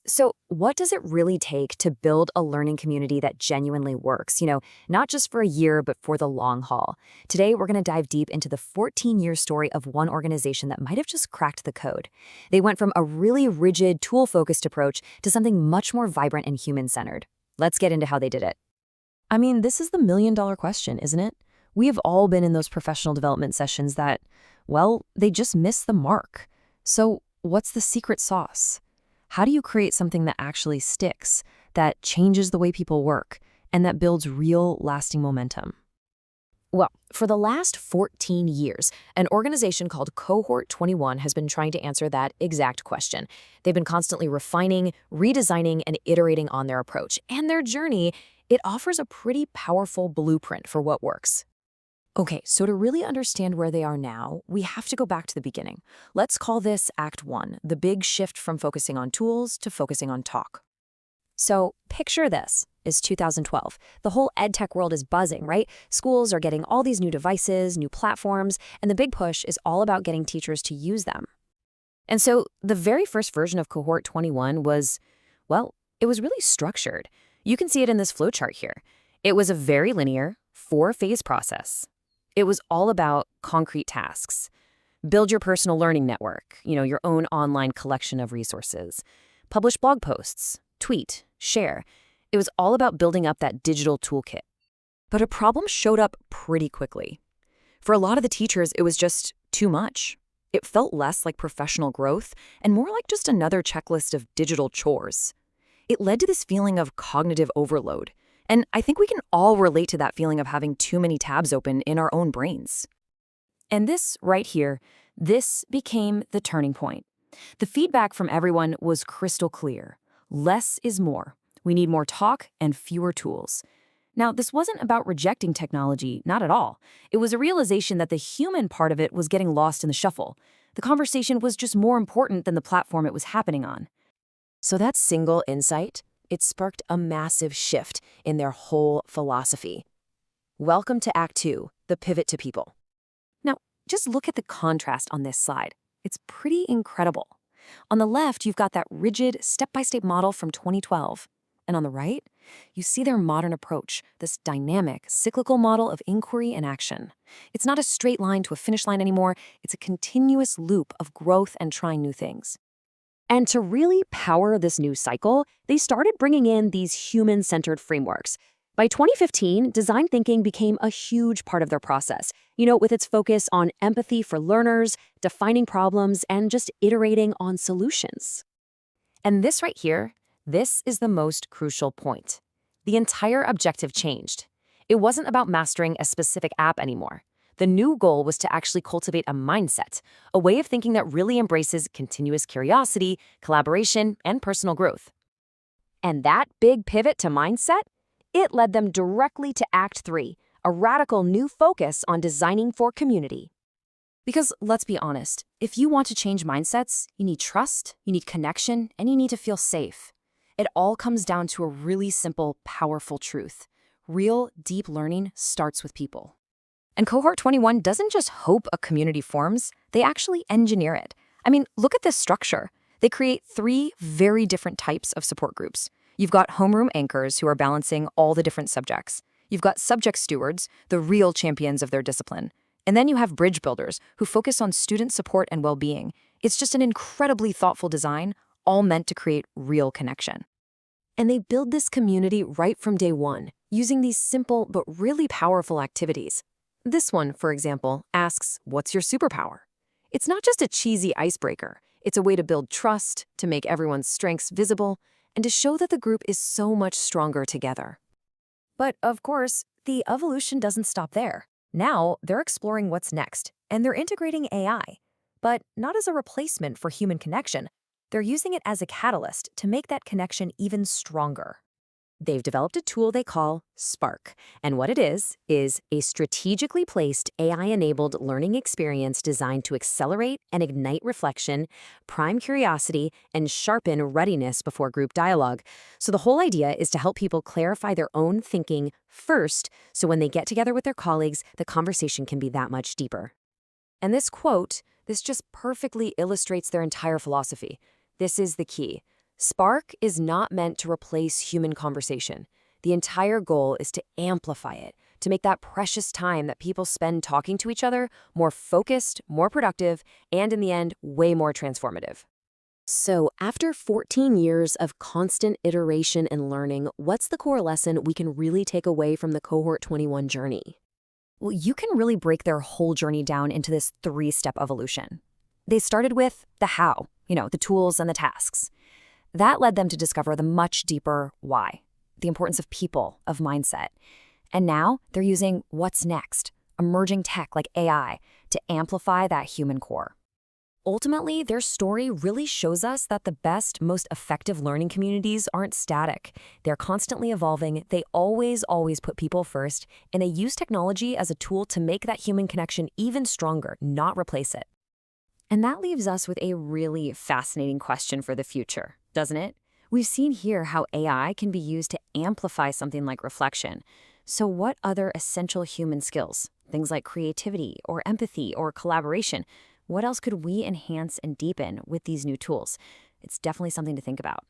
So, what does it really take to build a learning community that genuinely works? Not just for a year, but for the long haul. Today, we're going to dive deep into the 14-year story of one organization that might have just cracked the code. They went from a really rigid, tool-focused approach to something much more vibrant and human-centered. Let's get into how they did it. I mean, this is the million-dollar question, isn't it? We have all been in those professional development sessions that, well, they just miss the mark. So, what's the secret sauce? How do you create something that actually sticks, that changes the way people work, and that builds real, lasting momentum? Well, for the last 14 years, an organization called Cohort 21 has been trying to answer that exact question. They've been constantly refining, redesigning, and iterating on their approach. And their journey, it offers a pretty powerful blueprint for what works. Okay, so to really understand where they are now, we have to go back to the beginning. Let's call this Act 1, the big shift from focusing on tools to focusing on talk. So picture this is 2012. The whole edtech world is buzzing, right? Schools are getting all these new devices, new platforms, and the big push is all about getting teachers to use them. And so the very first version of Cohort 21 was, well, it was really structured. You can see it in this flowchart here. It was a very linear, 4-phase process. It was all about concrete tasks. Build your personal learning network, your own online collection of resources. Publish blog posts, tweet, share. It was all about building up that digital toolkit. But a problem showed up pretty quickly. For a lot of the teachers, it was just too much. It felt less like professional growth and more like just another checklist of digital chores. It led to this feeling of cognitive overload. And I think we can all relate to that feeling of having too many tabs open in our own brains. And this right here, this became the turning point. The feedback from everyone was crystal clear. Less is more. We need more talk and fewer tools. Now, this wasn't about rejecting technology, not at all. It was a realization that the human part of it was getting lost in the shuffle. The conversation was just more important than the platform it was happening on. So that single insight, it sparked a massive shift in their whole philosophy. Welcome to Act 2, the pivot to people. Now, just look at the contrast on this slide. It's pretty incredible. On the left, you've got that rigid, step-by-step model from 2012. And on the right, you see their modern approach, this dynamic, cyclical model of inquiry and action. It's not a straight line to a finish line anymore. It's a continuous loop of growth and trying new things. And to really power this new cycle, they started bringing in these human-centered frameworks. By 2015, design thinking became a huge part of their process, with its focus on empathy for learners, defining problems, and just iterating on solutions. And this right here, this is the most crucial point. The entire objective changed. It wasn't about mastering a specific app anymore. The new goal was to actually cultivate a mindset, a way of thinking that really embraces continuous curiosity, collaboration, and personal growth. And that big pivot to mindset, it led them directly to Act 3, a radical new focus on designing for community. Because let's be honest, if you want to change mindsets, you need trust, you need connection, and you need to feel safe. It all comes down to a really simple, powerful truth. Real, deep learning starts with people. And Cohort 21 doesn't just hope a community forms, they actually engineer it. I mean, look at this structure. They create 3 very different types of support groups. You've got homeroom anchors who are balancing all the different subjects. You've got subject stewards, the real champions of their discipline. And then you have bridge builders who focus on student support and well-being. It's just an incredibly thoughtful design, all meant to create real connection. And they build this community right from day one, using these simple but really powerful activities. This one, for example, asks, what's your superpower? It's not just a cheesy icebreaker. It's a way to build trust, to make everyone's strengths visible, and to show that the group is so much stronger together. But of course, the evolution doesn't stop there. Now, they're exploring what's next, and they're integrating AI. But not as a replacement for human connection. They're using it as a catalyst to make that connection even stronger. They've developed a tool they call Spark, and what it is a strategically placed AI-enabled learning experience designed to accelerate and ignite reflection, prime curiosity, and sharpen readiness before group dialogue. So the whole idea is to help people clarify their own thinking first, so when they get together with their colleagues, the conversation can be that much deeper. And this quote, this just perfectly illustrates their entire philosophy. This is the key. Spark is not meant to replace human conversation. The entire goal is to amplify it, to make that precious time that people spend talking to each other more focused, more productive, and in the end, way more transformative. So, after 14 years of constant iteration and learning, what's the core lesson we can really take away from the Cohort 21 journey? Well, you can really break their whole journey down into this three-step evolution. They started with the how, the tools and the tasks. That led them to discover the much deeper why, the importance of people, of mindset. And now they're using what's next, emerging tech like AI, to amplify that human core. Ultimately, their story really shows us that the best, most effective learning communities aren't static. They're constantly evolving, they always put people first, and they use technology as a tool to make that human connection even stronger, not replace it. And that leaves us with a really fascinating question for the future, doesn't it? We've seen here how AI can be used to amplify something like reflection. So what other essential human skills, things like creativity or empathy or collaboration, what else could we enhance and deepen with these new tools? It's definitely something to think about.